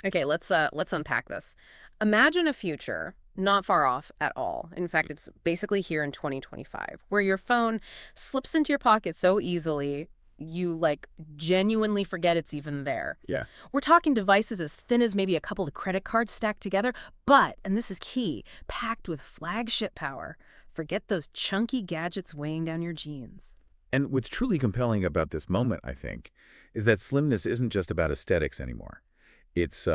Okay, let's unpack this. Imagine a future not far off at all. In fact, it's basically here in 2025, where your phone slips into your pocket so easily you genuinely forget it's even there. Yeah. We're talking devices as thin as maybe a couple of credit cards stacked together, but, and this is key, packed with flagship power. Forget those chunky gadgets weighing down your jeans. And what's truly compelling about this moment, I think, is that slimness isn't just about aesthetics anymore. It's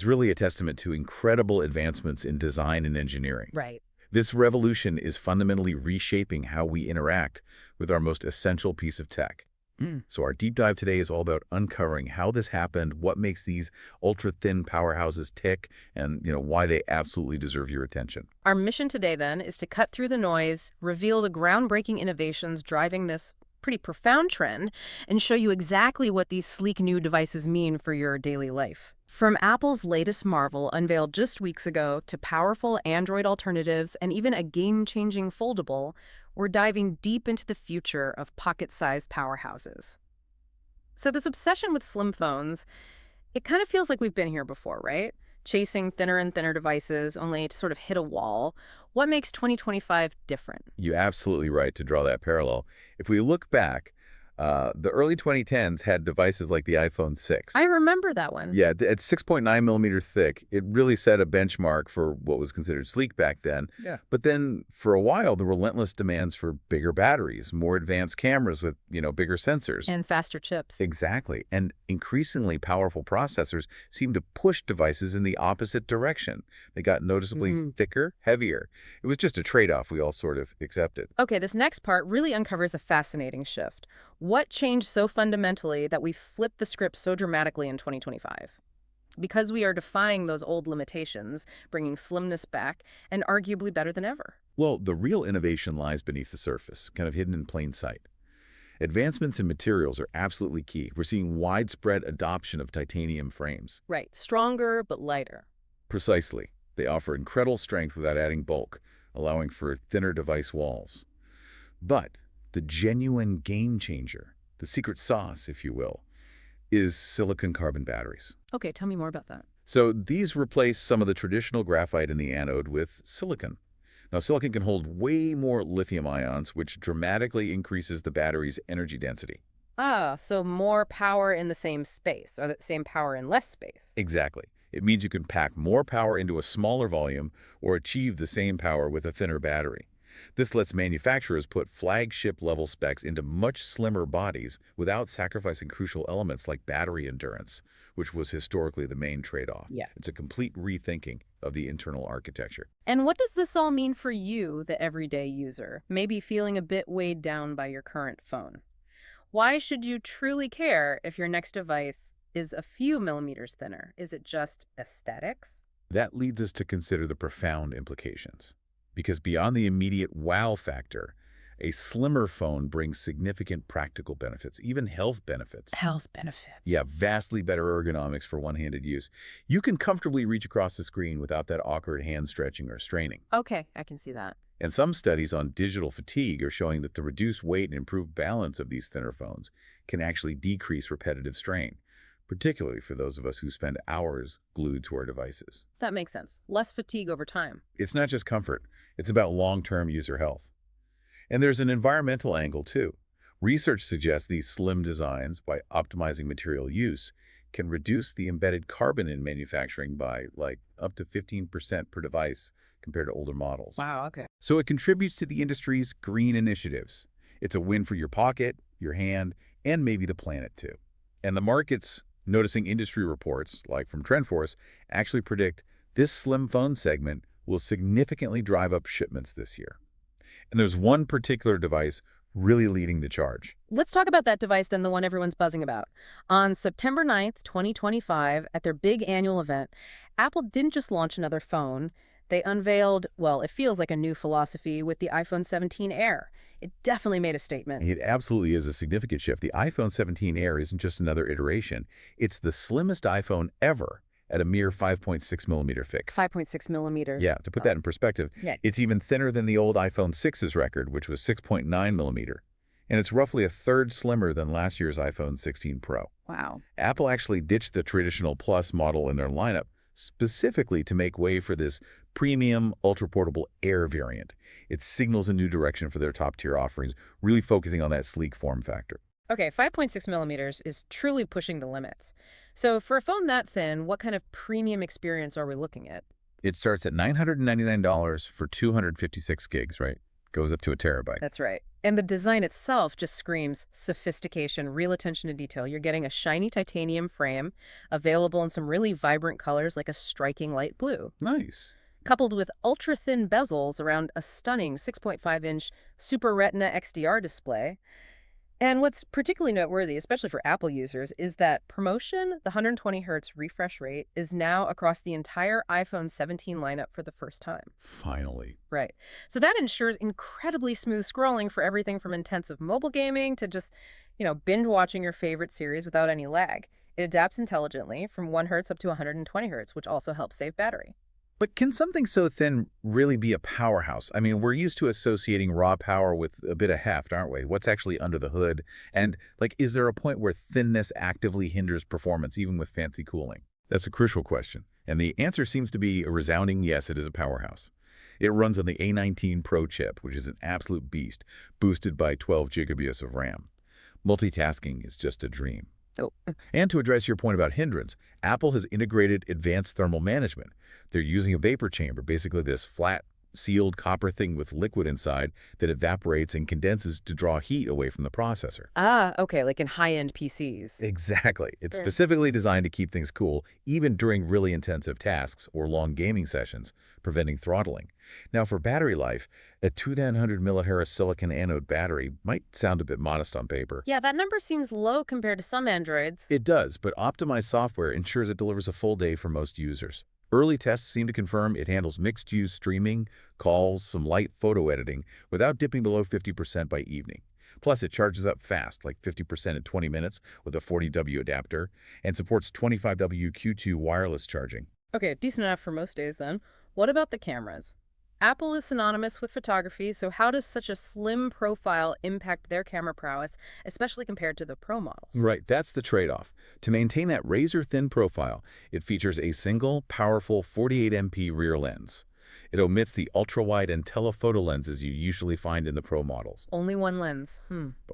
really a testament to incredible advancements in design and engineering. Right. This revolution is fundamentally reshaping how we interact with our most essential piece of tech. Mm. So our deep dive today is all about uncovering how this happened, what makes these ultra-thin powerhouses tick, and why they absolutely deserve your attention. Our mission today, then, is to cut through the noise, reveal the groundbreaking innovations driving this pretty profound trend, and show you exactly what these sleek new devices mean for your daily life. From Apple's latest marvel unveiled just weeks ago to powerful Android alternatives and even a game-changing foldable, we're diving deep into the future of pocket-sized powerhouses. So this obsession with slim phones, it kind of feels like we've been here before, right? Chasing thinner and thinner devices, only to sort of hit a wall. What makes 2025 different? You're absolutely right to draw that parallel. If we look back, the early 2010s had devices like the iPhone 6. I remember that one. Yeah, at 6.9 millimeter thick, it really set a benchmark for what was considered sleek back then. Yeah. But then for a while, the relentless demands for bigger batteries, more advanced cameras with, bigger sensors. And faster chips. Exactly. And increasingly powerful processors seemed to push devices in the opposite direction. They got noticeably thicker, heavier. It was just a trade-off we all sort of accepted. Okay, this next part really uncovers a fascinating shift. What changed so fundamentally that we flipped the script so dramatically in 2025? Because we are defying those old limitations, bringing slimness back, and arguably better than ever. Well, the real innovation lies beneath the surface, kind of hidden in plain sight. Advancements in materials are absolutely key. We're seeing widespread adoption of titanium frames. Right, stronger but lighter. Precisely. They offer incredible strength without adding bulk, allowing for thinner device walls. But the genuine game changer, the secret sauce, if you will, is silicon carbon batteries. Okay, tell me more about that. So these replace some of the traditional graphite in the anode with silicon. Now, silicon can hold way more lithium ions, which dramatically increases the battery's energy density. Ah, so more power in the same space, or the same power in less space. Exactly. It means you can pack more power into a smaller volume or achieve the same power with a thinner battery. This lets manufacturers put flagship-level specs into much slimmer bodies without sacrificing crucial elements like battery endurance, which was historically the main trade-off. Yeah. It's a complete rethinking of the internal architecture. And what does this all mean for you, the everyday user, maybe feeling a bit weighed down by your current phone? Why should you truly care if your next device is a few millimeters thinner? Is it just aesthetics? That leads us to consider the profound implications. Because beyond the immediate wow factor, a slimmer phone brings significant practical benefits, even health benefits. Health benefits. Yeah, vastly better ergonomics for one-handed use. You can comfortably reach across the screen without that awkward hand stretching or straining. Okay, I can see that. And some studies on digital fatigue are showing that the reduced weight and improved balance of these thinner phones can actually decrease repetitive strain, particularly for those of us who spend hours glued to our devices. That makes sense. Less fatigue over time. It's not just comfort, it's about long-term user health. And there's an environmental angle too. Research suggests these slim designs, by optimizing material use, can reduce the embedded carbon in manufacturing by up to 15% per device compared to older models. Wow, okay. So it contributes to the industry's green initiatives. It's a win for your pocket, your hand, and maybe the planet too. And the market's noticing industry reports, like from TrendForce, actually predict this slim phone segment will significantly drive up shipments this year. And there's one particular device really leading the charge. Let's talk about that device then, the one everyone's buzzing about. On September 9th, 2025, at their big annual event, Apple didn't just launch another phone. They unveiled, well, it feels like a new philosophy with the iPhone 17 Air. It definitely made a statement. It absolutely is a significant shift. The iPhone 17 Air isn't just another iteration. It's the slimmest iPhone ever at a mere 5.6 millimeter thick. 5.6 millimeters. Yeah, to put that in perspective, Yeah. it's even thinner than the old iPhone 6's record, which was 6.9 millimeter. And it's roughly a third slimmer than last year's iPhone 16 Pro. Wow. Apple actually ditched the traditional Plus model in their lineup specifically to make way for this premium, ultra-portable Air variant. It signals a new direction for their top-tier offerings, really focusing on that sleek form factor. Okay, 5.6 millimeters is truly pushing the limits. So for a phone that thin, what kind of premium experience are we looking at? It starts at $999 for 256 gigs, right? Goes up to a terabyte. That's right. And the design itself just screams sophistication, real attention to detail. You're getting a shiny titanium frame, available in some really vibrant colors like a striking light blue, Nice. coupled with ultra-thin bezels around a stunning 6.5-inch Super Retina XDR display. And what's particularly noteworthy, especially for Apple users, is that promotion, the 120 hertz refresh rate, is now across the entire iPhone 17 lineup for the first time. Finally. Right. So that ensures incredibly smooth scrolling for everything from intensive mobile gaming to just, binge watching your favorite series without any lag. It adapts intelligently from 1 hertz up to 120 hertz, which also helps save battery. But can something so thin really be a powerhouse? I mean, we're used to associating raw power with a bit of heft, aren't we? What's actually under the hood? And, is there a point where thinness actively hinders performance, even with fancy cooling? That's a crucial question. And the answer seems to be a resounding yes, it is a powerhouse. It runs on the A19 Pro chip, which is an absolute beast, boosted by 12 gigabits of RAM. Multitasking is just a dream. Oh, And to address your point about hindrance, Apple has integrated advanced thermal management. They're using a vapor chamber, basically this flat, sealed copper thing with liquid inside that evaporates and condenses to draw heat away from the processor. okay, like in high-end PCs. Exactly. It's Sure. specifically designed to keep things cool, even during really intensive tasks or long gaming sessions, preventing throttling. Now, for battery life, a 2900 milliamp silicon anode battery might sound a bit modest on paper. Yeah, that number seems low compared to some Androids. It does, but optimized software ensures it delivers a full day for most users. Early tests seem to confirm it handles mixed-use streaming, calls, some light photo editing, without dipping below 50% by evening. Plus, it charges up fast, like 50% in 20 minutes with a 40W adapter, and supports 25W Q2 wireless charging. Okay, decent enough for most days then. What about the cameras? Apple is synonymous with photography, so how does such a slim profile impact their camera prowess, especially compared to the Pro models? Right, that's the trade-off. To maintain that razor-thin profile, it features a single, powerful 48MP rear lens. It omits the ultra-wide and telephoto lenses you usually find in the Pro models. Only one lens.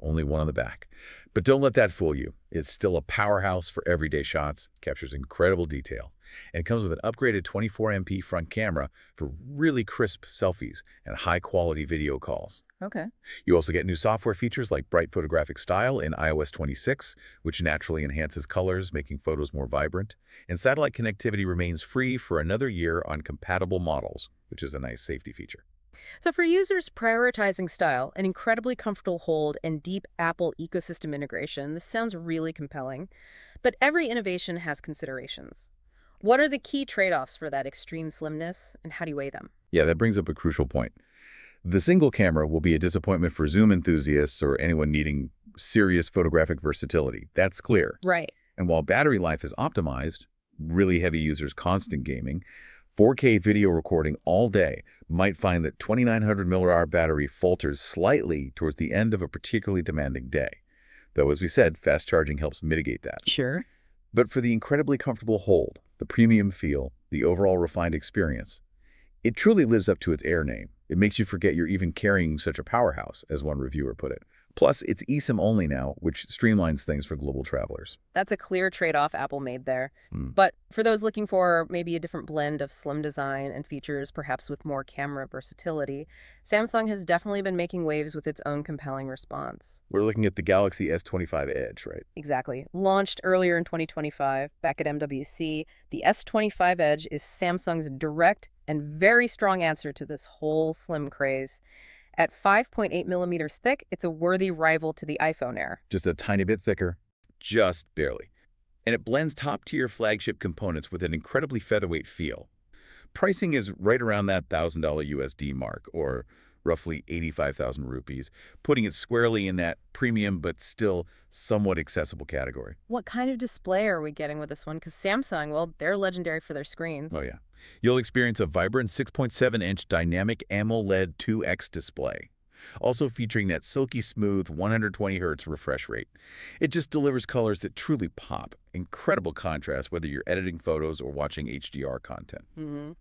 Only one on the back. But don't let that fool you. It's still a powerhouse for everyday shots, captures incredible detail, and comes with an upgraded 24MP front camera for really crisp selfies and high-quality video calls. Okay. You also get new software features like bright photographic style in iOS 26, which naturally enhances colors, making photos more vibrant. And satellite connectivity remains free for another year on compatible models, which is a nice safety feature. So for users prioritizing style, an incredibly comfortable hold, and deep Apple ecosystem integration, this sounds really compelling. But every innovation has considerations. What are the key trade-offs for that extreme slimness, and how do you weigh them? Yeah, that brings up a crucial point. The single camera will be a disappointment for zoom enthusiasts or anyone needing serious photographic versatility. That's clear. Right. And while battery life is optimized, really heavy users constant gaming, 4K video recording all day might find that 2900 mAh battery falters slightly towards the end of a particularly demanding day. Though, as we said, fast charging helps mitigate that. Sure. But for the incredibly comfortable hold, the premium feel, the overall refined experience, it truly lives up to its Air name. It makes you forget you're even carrying such a powerhouse, as one reviewer put it. Plus, it's eSIM only now, which streamlines things for global travelers. That's a clear trade-off Apple made there. Mm. But for those looking for maybe a different blend of slim design and features, perhaps with more camera versatility, Samsung has definitely been making waves with its own compelling response. We're looking at the Galaxy S25 Edge, right? Exactly. Launched earlier in 2025, back at MWC, the S25 Edge is Samsung's direct and very strong answer to this whole slim craze. At 5.8 millimeters thick, it's a worthy rival to the iPhone Air. Just a tiny bit thicker, just barely. And it blends top-tier flagship components with an incredibly featherweight feel. Pricing is right around that $1,000 USD mark, or roughly 85,000 rupees, putting it squarely in that premium but still somewhat accessible category. What kind of display are we getting with this one? Because Samsung, well, they're legendary for their screens. Oh, yeah. You'll experience a vibrant 6.7-inch dynamic AMOLED 2X display. also featuring that silky smooth 120 Hz refresh rate. It just delivers colors that truly pop. Incredible contrast whether you're editing photos or watching HDR content. Mm-hmm.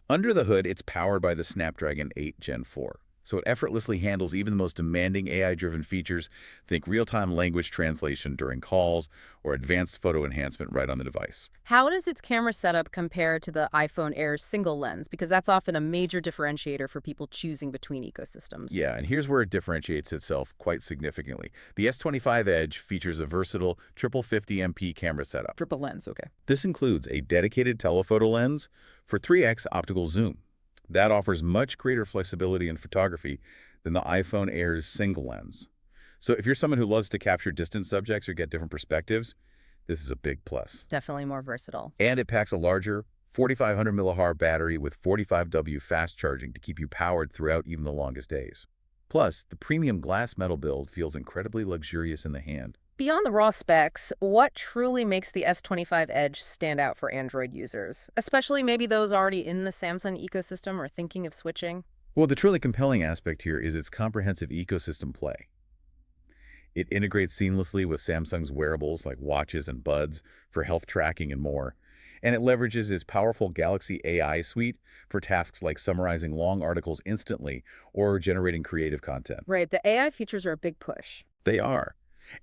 Under the hood, it's powered by the Snapdragon 8 Gen 4. So it effortlessly handles even the most demanding AI-driven features. Think real-time language translation during calls or advanced photo enhancement right on the device. How does its camera setup compare to the iPhone Air's single lens? Because that's often a major differentiator for people choosing between ecosystems. Yeah, and here's where it differentiates itself quite significantly. The S25 Edge features a versatile triple 50MP camera setup. Triple lens, okay. This includes a dedicated telephoto lens for 3x optical zoom. That offers much greater flexibility in photography than the iPhone Air's single lens. So if you're someone who loves to capture distant subjects or get different perspectives, this is a big plus. Definitely more versatile. And it packs a larger 4,500 mAh battery with 45W fast charging to keep you powered throughout even the longest days. Plus, the premium glass metal build feels incredibly luxurious in the hand. Beyond the raw specs, what truly makes the S25 Edge stand out for Android users, especially maybe those already in the Samsung ecosystem or thinking of switching? Well, the truly compelling aspect here is its comprehensive ecosystem play. It integrates seamlessly with Samsung's wearables like watches and buds for health tracking and more. And it leverages its powerful Galaxy AI suite for tasks like summarizing long articles instantly or generating creative content. Right, the AI features are a big push. They are.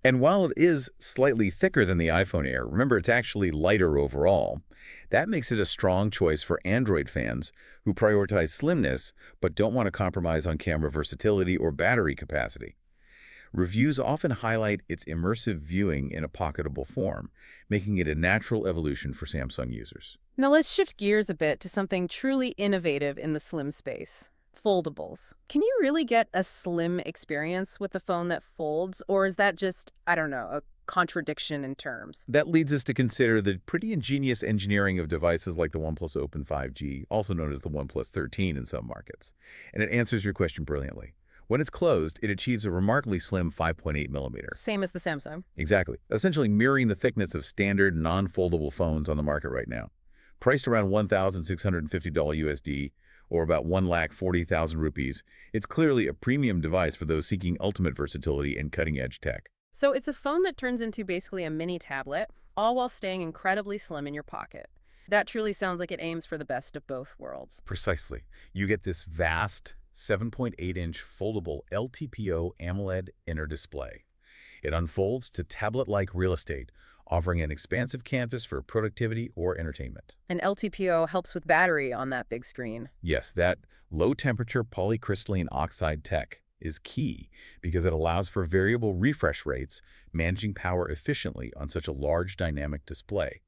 And while it is slightly thicker than the iPhone Air, remember it's actually lighter overall, that makes it a strong choice for Android fans who prioritize slimness but don't want to compromise on camera versatility or battery capacity. Reviews often highlight its immersive viewing in a pocketable form, making it a natural evolution for Samsung users. Now let's shift gears a bit to something truly innovative in the slim space. Foldables. Can you really get a slim experience with a phone that folds, or is that just, I don't know, a contradiction in terms? That leads us to consider the pretty ingenious engineering of devices like the OnePlus Open 5G, also known as the OnePlus 13 in some markets. And it answers your question brilliantly. When it's closed, it achieves a remarkably slim 5.8 millimeter. Same as the Samsung. Exactly, essentially mirroring the thickness of standard non-foldable phones on the market right now. Priced around $1,650 USD, or about 1,40,000 rupees, it's clearly a premium device for those seeking ultimate versatility and cutting-edge tech. So it's a phone that turns into basically a mini tablet, all while staying incredibly slim in your pocket. That truly sounds like it aims for the best of both worlds. Precisely. You get this vast 7.8-inch foldable LTPO AMOLED inner display. It unfolds to tablet-like real estate, offering an expansive canvas for productivity or entertainment. And LTPO helps with battery on that big screen. Yes, that low-temperature polycrystalline oxide tech is key because it allows for variable refresh rates, managing power efficiently on such a large dynamic display.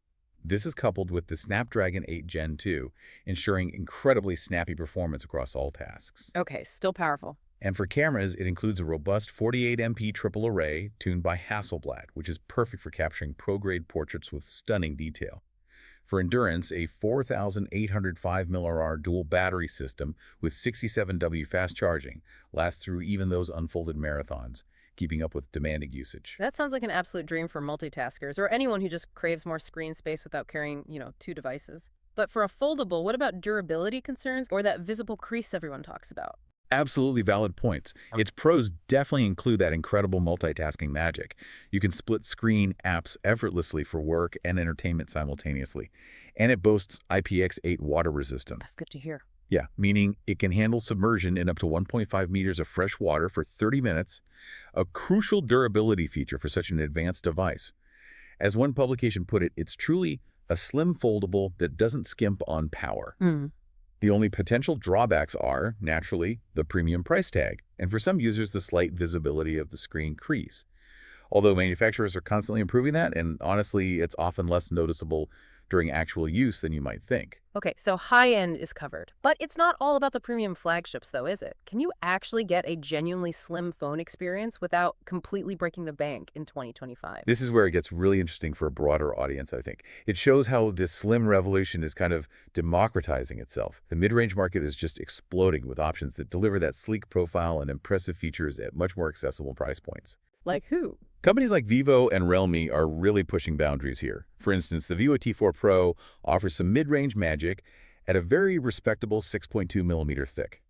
This is coupled with the Snapdragon 8 Gen 2, ensuring incredibly snappy performance across all tasks. Okay, still powerful. And for cameras, it includes a robust 48MP triple array tuned by Hasselblad, which is perfect for capturing pro-grade portraits with stunning detail. For endurance, a 4,805 mAh dual battery system with 67W fast charging lasts through even those unfolded marathons, keeping up with demanding usage. That sounds like an absolute dream for multitaskers or anyone who just craves more screen space without carrying, two devices. But for a foldable, what about durability concerns or that visible crease everyone talks about? Absolutely valid points. Its pros definitely include that incredible multitasking magic. You can split screen apps effortlessly for work and entertainment simultaneously. And it boasts IPX8 water resistance. That's good to hear. Yeah, meaning it can handle submersion in up to 1.5 meters of fresh water for 30 minutes, a crucial durability feature for such an advanced device. As one publication put it, it's truly a slim foldable that doesn't skimp on power. The only potential drawbacks are, naturally, the premium price tag, and for some users, the slight visibility of the screen crease. Although manufacturers are constantly improving that, and honestly, it's often less noticeable during actual use than you might think. Okay, so high-end is covered. But it's not all about the premium flagships, though, is it? Can you actually get a genuinely slim phone experience without completely breaking the bank in 2025? This is where it gets really interesting for a broader audience, I think. It shows how this slim revolution is kind of democratizing itself. The mid-range market is just exploding with options that deliver that sleek profile and impressive features at much more accessible price points. Like who? Companies like Vivo and Realme are really pushing boundaries here. For instance, the Vivo T4 Pro offers some mid-range magic at a very respectable 6.2 millimeter thick.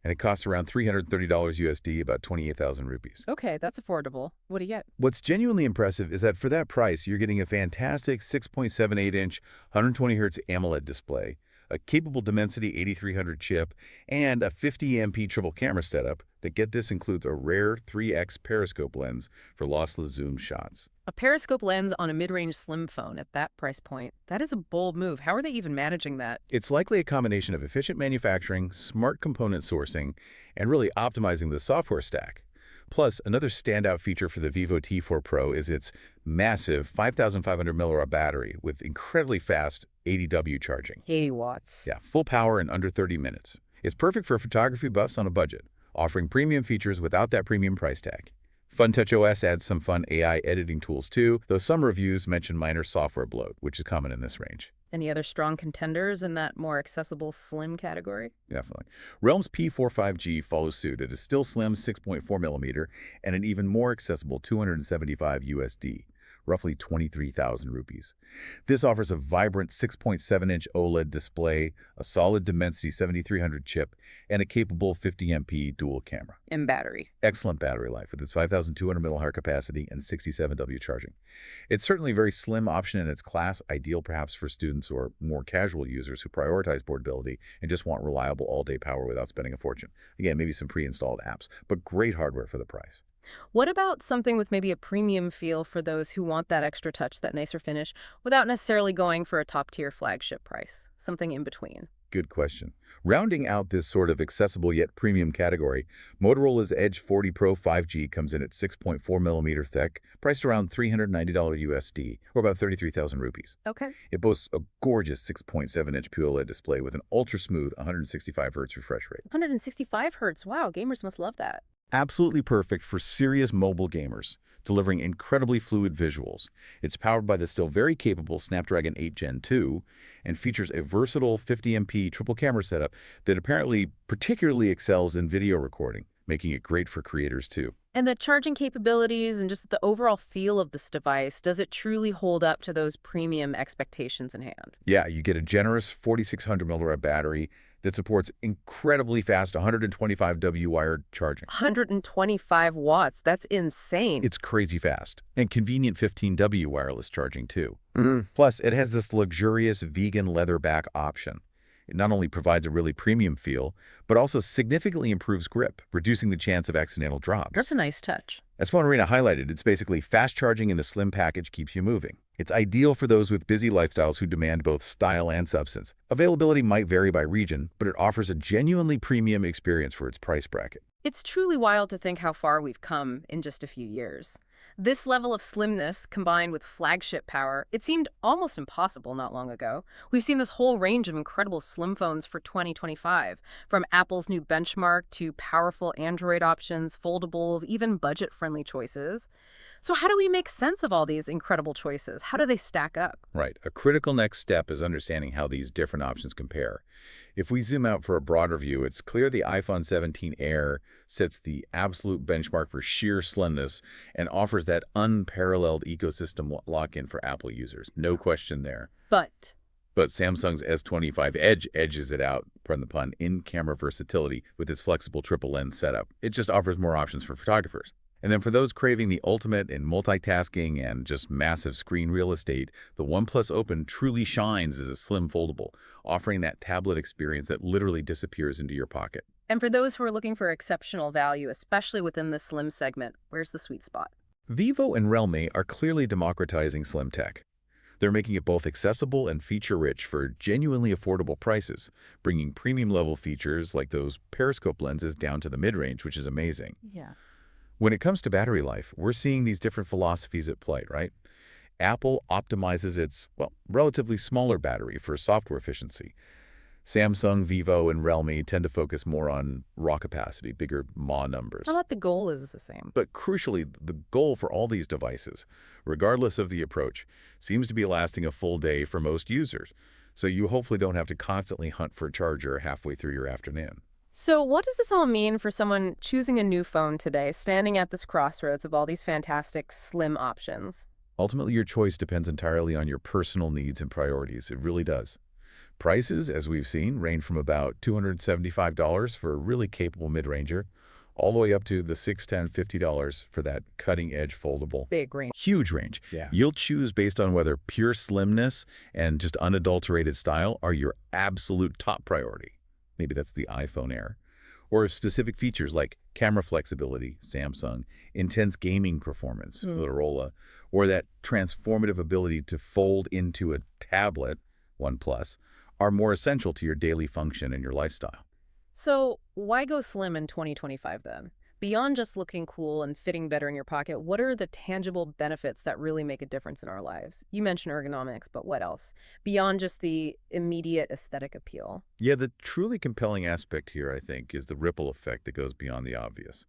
and it costs around $330 USD, about 28,000 rupees. Okay, that's affordable. What do you get? What's genuinely impressive is that for that price, you're getting a fantastic 6.78-inch 120Hz AMOLED display, a capable Dimensity 8300 chip, and a 50MP triple camera setup that, get this, includes a rare 3x periscope lens for lossless zoom shots. A periscope lens on a mid-range slim phone at that price point. That is a bold move. How are they even managing that? It's likely a combination of efficient manufacturing, smart component sourcing, and really optimizing the software stack. Plus, another standout feature for the Vivo T4 Pro is its massive 5,500 milliwatt battery with incredibly fast 80W charging. 80 watts. Yeah, full power in under 30 minutes. It's perfect for photography buffs on a budget, offering premium features without that premium price tag. FunTouch OS adds some fun AI editing tools too, though some reviews mention minor software bloat, which is common in this range. Any other strong contenders in that more accessible slim category? Definitely. Realme's P4 5G follows suit. It is still slim 6.4mm and an even more accessible 275 USD, roughly 23,000 rupees. This offers a vibrant 6.7-inch OLED display, a solid Dimensity 7300 chip, and a capable 50MP dual camera. And battery. Excellent battery life with its 5,200 mAh capacity and 67W charging. It's certainly a very slim option in its class, ideal perhaps for students or more casual users who prioritize portability and just want reliable all-day power without spending a fortune. Again, maybe some pre-installed apps, but great hardware for the price. What about something with maybe a premium feel for those who want that extra touch, that nicer finish, without necessarily going for a top-tier flagship price? Something in between. Good question. Rounding out this sort of accessible yet premium category, Motorola's Edge 40 Pro 5G comes in at 6.4mm thick, priced around $390 USD, or about 33,000 rupees. Okay. It boasts a gorgeous 6.7-inch QLED display with an ultra-smooth 165 Hz refresh rate. 165 hertz. Wow, gamers must love that. Absolutely perfect for serious mobile gamers, delivering incredibly fluid visuals. It's powered by the still very capable Snapdragon 8 Gen 2 and features a versatile 50MP triple camera setup that apparently particularly excels in video recording, making it great for creators too. And the charging capabilities and just the overall feel of this device, does it truly hold up to those premium expectations in hand? Yeah, you get a generous 4,600 milliwatt battery that supports incredibly fast 125W wired charging. 125 watts. That's insane. It's crazy fast. And convenient 15W wireless charging too. Mm-hmm. Plus, it has this luxurious vegan leather back option. It not only provides a really premium feel, but also significantly improves grip, reducing the chance of accidental drops. That's a nice touch. As Phone Arena highlighted, it's basically fast charging in a slim package keeps you moving. It's ideal for those with busy lifestyles who demand both style and substance. Availability might vary by region, but it offers a genuinely premium experience for its price bracket. It's truly wild to think how far we've come in just a few years. This level of slimness combined with flagship power, it seemed almost impossible not long ago. We've seen this whole range of incredible slim phones for 2025, from Apple's new benchmark to powerful Android options, foldables, even budget-friendly choices. So how do we make sense of all these incredible choices? How do they stack up? Right. A critical next step is understanding how these different options compare. If we zoom out for a broader view, it's clear the iPhone 17 Air sets the absolute benchmark for sheer slimness and offers that unparalleled ecosystem lock-in for Apple users. No question there. But Samsung's S25 Edge edges it out, pardon the pun, in camera versatility with its flexible triple lens setup. It just offers more options for photographers. And then for those craving the ultimate in multitasking and just massive screen real estate, the OnePlus Open truly shines as a slim foldable, offering that tablet experience that literally disappears into your pocket. And for those who are looking for exceptional value, especially within the slim segment, where's the sweet spot? Vivo and Realme are clearly democratizing slim tech. They're making it both accessible and feature-rich for genuinely affordable prices, bringing premium-level features like those periscope lenses down to the mid-range, which is amazing. Yeah. When it comes to battery life, we're seeing these different philosophies at play, right? Apple optimizes its, well, relatively smaller battery for software efficiency. Samsung, Vivo, and Realme tend to focus more on raw capacity, bigger mAh numbers. How about the goal is the same? But crucially, the goal for all these devices, regardless of the approach, seems to be lasting a full day for most users. So you hopefully don't have to constantly hunt for a charger halfway through your afternoon. So what does this all mean for someone choosing a new phone today, standing at this crossroads of all these fantastic slim options? Ultimately, your choice depends entirely on your personal needs and priorities. It really does. Prices, as we've seen, range from about $275 for a really capable mid-ranger, all the way up to the $610, $50 for that cutting-edge foldable. Big range. Huge range. Yeah. You'll choose based on whether pure slimness and just unadulterated style are your absolute top priority. Maybe that's the iPhone Air. Or if specific features like camera flexibility, Samsung, intense gaming performance, Motorola, or that transformative ability to fold into a tablet, OnePlus, are more essential to your daily function and your lifestyle. So why go slim in 2025 then? Beyond just looking cool and fitting better in your pocket, what are the tangible benefits that really make a difference in our lives? You mentioned ergonomics, but what else? Beyond just the immediate aesthetic appeal. Yeah, the truly compelling aspect here, I think, is the ripple effect that goes beyond the obvious.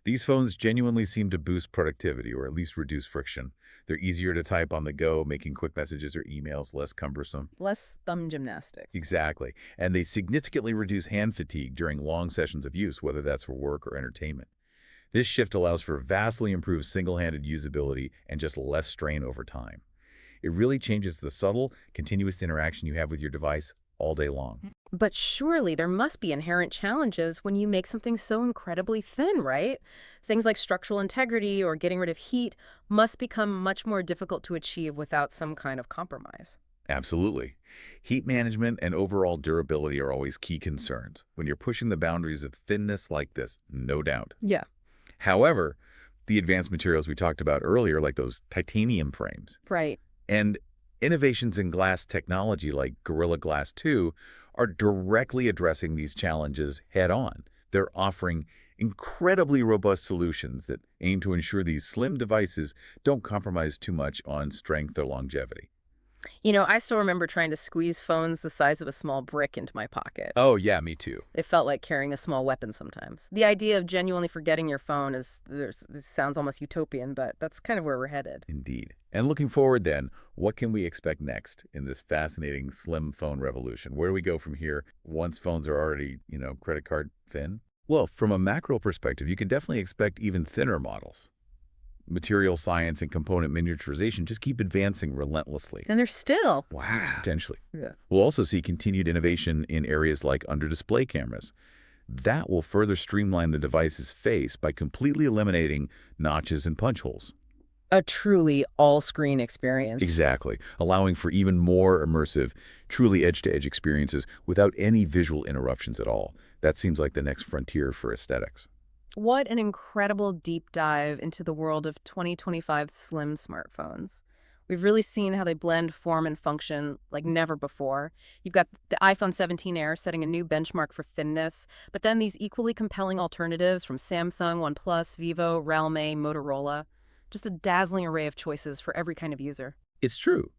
These phones genuinely seem to boost productivity or at least reduce friction. They're easier to type on the go, making quick messages or emails less cumbersome. Less thumb gymnastics. Exactly. And they significantly reduce hand fatigue during long sessions of use, whether that's for work or entertainment. This shift allows for vastly improved single-handed usability and just less strain over time. It really changes the subtle, continuous interaction you have with your device all day long. But surely there must be inherent challenges when you make something so incredibly thin, right? Things like structural integrity or getting rid of heat must become much more difficult to achieve without some kind of compromise. Absolutely. Heat management and overall durability are always key concerns when you're pushing the boundaries of thinness like this, no doubt. Yeah. However, the advanced materials we talked about earlier, like those titanium frames, Right. and innovations in glass technology like Gorilla Glass 2 are directly addressing these challenges head-on. They're offering incredibly robust solutions that aim to ensure these slim devices don't compromise too much on strength or longevity. You know, I still remember trying to squeeze phones the size of a small brick into my pocket. Oh, yeah, me too. It felt like carrying a small weapon sometimes. The idea of genuinely forgetting your phone sounds almost utopian, but that's kind of where we're headed. Indeed. And looking forward then, what can we expect next in this fascinating slim phone revolution? Where do we go from here once phones are already, credit card thin? Well, from a macro perspective, you can definitely expect even thinner models. Material science and component miniaturization just keep advancing relentlessly. And there's still. Wow. Potentially. Yeah. We'll also see continued innovation in areas like under-display cameras. That will further streamline the device's face by completely eliminating notches and punch holes. A truly all-screen experience. Exactly, allowing for even more immersive, truly edge-to-edge experiences without any visual interruptions at all. That seems like the next frontier for aesthetics. What an incredible deep dive into the world of 2025 slim smartphones. We've really seen how they blend form and function like never before. You've got the iPhone 17 Air setting a new benchmark for thinness, but then these equally compelling alternatives from Samsung, OnePlus, Vivo, Realme, Motorola. Just a dazzling array of choices for every kind of user. It's true.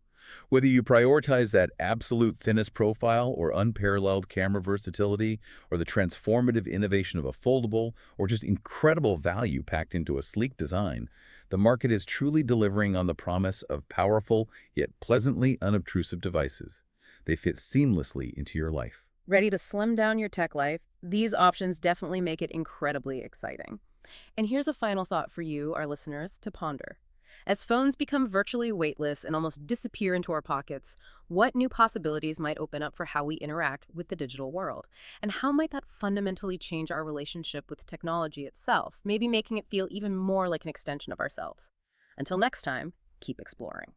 Whether you prioritize that absolute thinnest profile or unparalleled camera versatility, or the transformative innovation of a foldable, or just incredible value packed into a sleek design, the market is truly delivering on the promise of powerful yet pleasantly unobtrusive devices. They fit seamlessly into your life. Ready to slim down your tech life? These options definitely make it incredibly exciting. And here's a final thought for you, our listeners, to ponder. As phones become virtually weightless and almost disappear into our pockets, what new possibilities might open up for how we interact with the digital world? And how might that fundamentally change our relationship with technology itself, maybe making it feel even more like an extension of ourselves? Until next time, keep exploring.